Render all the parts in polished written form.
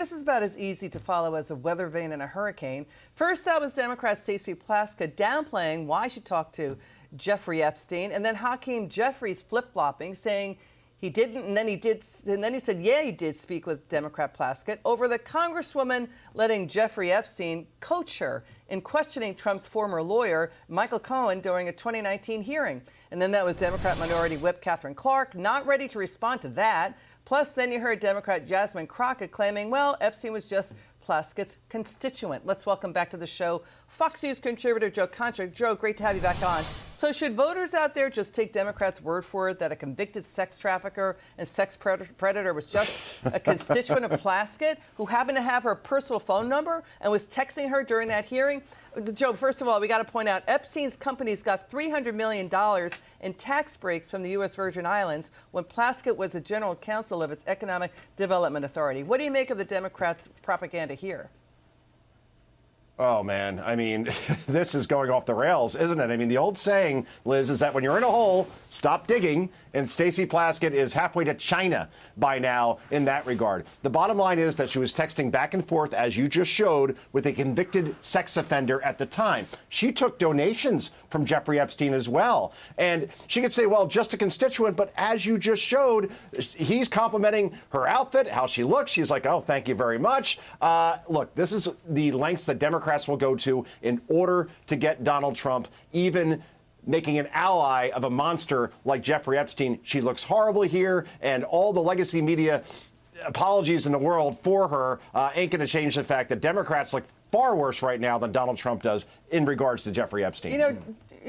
This is about as easy to follow as a weather vane in a hurricane. First, that was Democrat Stacey Plaskett downplaying why she talked to Jeffrey Epstein, and then Hakeem Jeffries flip-flopping, saying he didn't, and then he did, and then he said, yeah, he did speak with Democrat Plaskett over the Congresswoman letting Jeffrey Epstein coach her in questioning Trump's former lawyer, Michael Cohen, during a 2019 hearing. And then that was Democrat Minority Whip Catherine Clark, not ready to respond to that. Plus, then you heard Democrat Jasmine Crockett claiming, well, Epstein was just Plaskett's constituent. Let's welcome back to the show Fox News contributor Joe Concha. Joe, great to have you back on. So should voters out there just take Democrats' word for it that a convicted sex trafficker and sex predator was just a constituent of Plaskett who happened to have her personal phone number and was texting her during that hearing? Joe, first of all, we got to point out Epstein's companies got $300 million in tax breaks from the U.S. Virgin Islands when Plaskett was the general counsel of its Economic Development Authority. What do you make of the Democrats' propaganda here? Oh, man. I mean, this is going off the rails, isn't it? I mean, the old saying, Liz, is that when you're in a hole, stop digging. And Stacey Plaskett is halfway to China by now in that regard. The bottom line is that she was texting back and forth, as you just showed, with a convicted sex offender at the time. She took donations from Jeffrey Epstein as well. And she could say, well, just a constituent. But as you just showed, he's complimenting her outfit, how she looks. She's like, oh, thank you very much. Look, this is the lengths that Democrats will go to in order to get Donald Trump, even making an ally of a monster like Jeffrey Epstein. She looks horrible here, and all the legacy media apologies in the world for her ain't going to change the fact that Democrats look far worse right now than Donald Trump does in regards to Jeffrey Epstein. You know,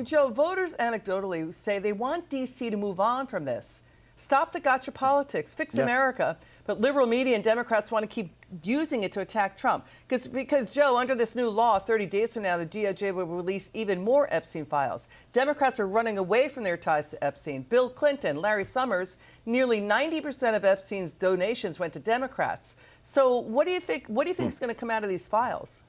Joe, voters anecdotally say they want D.C. to move on from this. Stop the gotcha politics, fix America. But liberal media and Democrats want to keep using it to attack Trump. Because, Joe, under this new law, 30 days from now, the DOJ will release even more Epstein files. Democrats are running away from their ties to Epstein. Bill Clinton, Larry Summers, nearly 90% of Epstein's donations went to Democrats. So what do you think is going to come out of these files?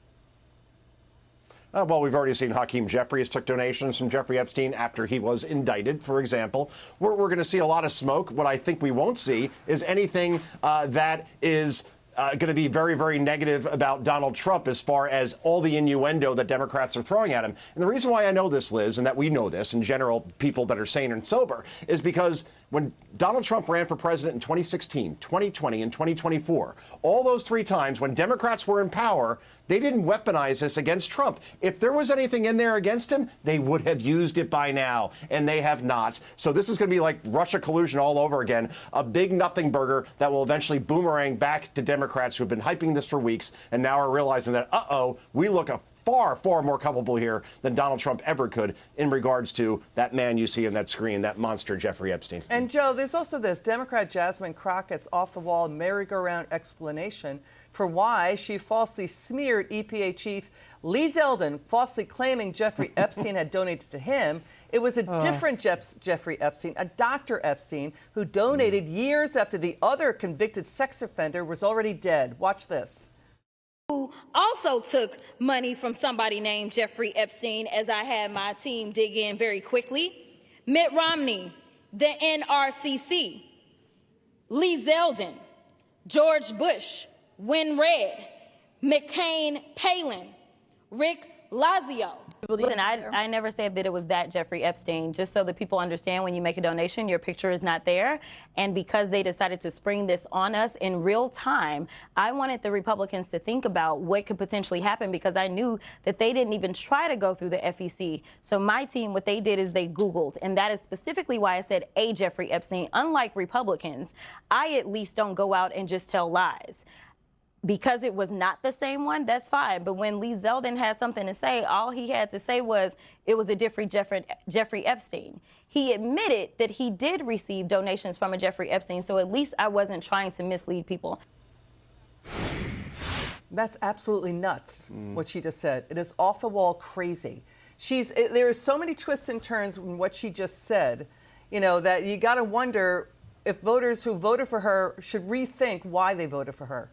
Well, we've already seen Hakeem Jeffries took donations from Jeffrey Epstein after he was indicted, for example. We're going to see a lot of smoke. What I think we won't see is anything that is going to be very, very negative about Donald Trump as far as all the innuendo that Democrats are throwing at him. And the reason why I know this, Liz, and that we know this in general, people that are sane and sober, is because when Donald Trump ran for president in 2016, 2020, and 2024, all those three times when Democrats were in power, they didn't weaponize this against Trump. If there was anything in there against him, they would have used it by now, and they have not. So this is going to be like Russia collusion all over again, a big nothing burger that will eventually boomerang back to Democrats who have been hyping this for weeks and now are realizing that, uh-oh, we look a far, far more culpable here than Donald Trump ever could in regards to that man you see on that screen, that monster Jeffrey Epstein. And, Joe, there's also this Democrat Jasmine Crockett's off-the-wall merry-go-round explanation for why she falsely smeared EPA chief Lee Zeldin, falsely claiming Jeffrey Epstein had donated to him. It was a different Jeffrey Epstein, a Dr. Epstein, who donated years after the other convicted sex offender was already dead. Watch this. Who also took money from somebody named Jeffrey Epstein, as I had my team dig in very quickly. Mitt Romney, the NRCC, Lee Zeldin, George Bush, Win Red, McCain Palin, Rick Lazio. Listen, I never said that it was that Jeffrey Epstein, just so that people understand when you make a donation, your picture is not there. And because they decided to spring this on us in real time, I wanted the Republicans to think about what could potentially happen because I knew that they didn't even try to go through the FEC. So my team, what they did is they Googled, and that is specifically why I said a Jeffrey Epstein. Unlike Republicans, I at least don't go out and just tell lies. Because it was not the same one, that's fine. But when Lee Zeldin had something to say, all he had to say was it was a different Jeffrey Epstein. He admitted that he did receive donations from a Jeffrey Epstein, so at least I wasn't trying to mislead people. That's absolutely nuts, what she just said. It is off-the-wall crazy. There are so many twists and turns in what she just said, you know, that you got to wonder if voters who voted for her should rethink why they voted for her.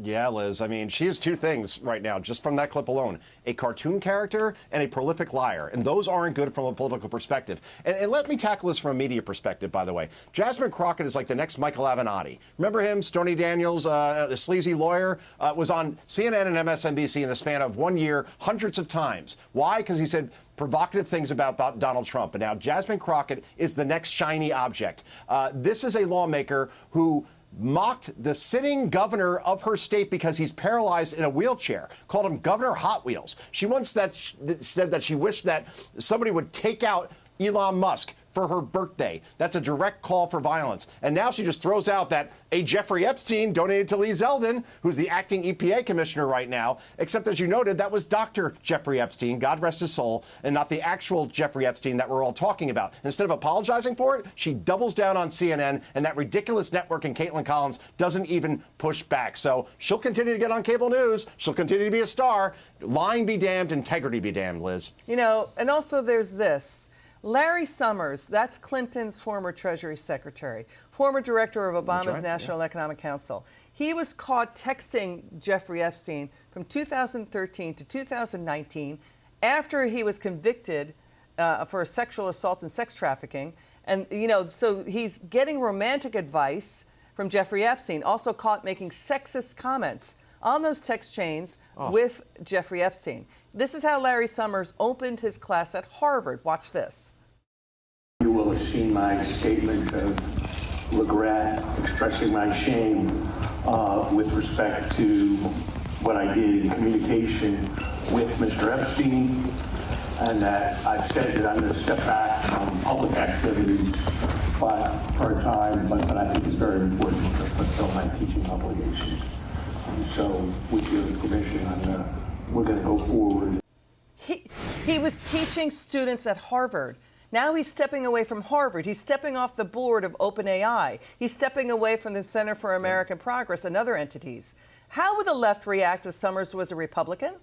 Yeah, Liz. I mean, she is two things right now, just from that clip alone. A cartoon character and a prolific liar. And those aren't good from a political perspective. And let me tackle this from a media perspective, by the way. Jasmine Crockett is like the next Michael Avenatti. Remember him? Stormy Daniels, the sleazy lawyer, was on CNN and MSNBC in the span of 1 year hundreds of times. Why? Because he said provocative things about Donald Trump. And now Jasmine Crockett is the next shiny object. This is a lawmaker who mocked the sitting governor of her state because he's paralyzed in a wheelchair, called him Governor Hot Wheels. She once said that she wished that somebody would take out Elon Musk for her birthday. That's a direct call for violence. And now she just throws out that a Jeffrey Epstein donated to Lee Zeldin, who's the acting EPA commissioner right now, except as you noted, that was Dr. Jeffrey Epstein, God rest his soul, and not the actual Jeffrey Epstein that we're all talking about. Instead of apologizing for it, she doubles down on CNN, and that ridiculous network and Caitlin Collins doesn't even push back. So she'll continue to get on cable news. She'll continue to be a star. Lying be damned, integrity be damned, Liz. You know, and also there's this. Larry Summers, that's Clinton's former Treasury Secretary, former director of Obama's National Economic Council. He was caught texting Jeffrey Epstein from 2013 to 2019 after he was convicted for sexual assault and sex trafficking. And, you know, so he's getting romantic advice from Jeffrey Epstein, also caught making sexist comments on those text chains with Jeffrey Epstein. This is how Larry Summers opened his class at Harvard. Watch this. You will have seen my statement of regret, expressing my shame with respect to what I did in communication with Mr. Epstein, and that I've said that I'm going to step back from public activities for a time, but I think it's very important to fulfill my teaching obligations. So, with your permission, we're going to go forward. He was teaching students at Harvard. Now he's stepping away from Harvard. He's stepping off the board of OpenAI. He's stepping away from the Center for American Progress and other entities. How would the left react if Summers was a Republican?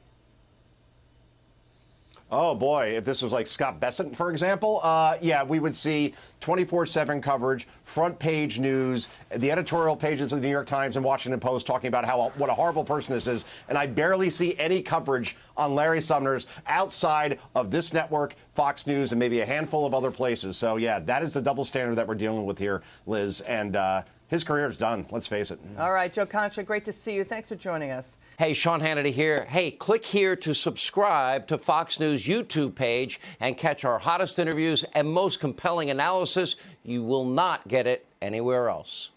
Oh, boy, if this was like Scott Bessent, for example, yeah, we would see 24/7 coverage, front page news, the editorial pages of the New York Times and Washington Post talking about what a horrible person this is. And I barely see any coverage on Larry Summers outside of this network, Fox News, and maybe a handful of other places. So, yeah, that is the double standard that we're dealing with here, Liz. And his career is done. Let's face it. All right, Joe Concha, great to see you. Thanks for joining us. Hey, Sean Hannity here. Hey, click here to subscribe to Fox News YouTube page and catch our hottest interviews and most compelling analysis. You will not get it anywhere else.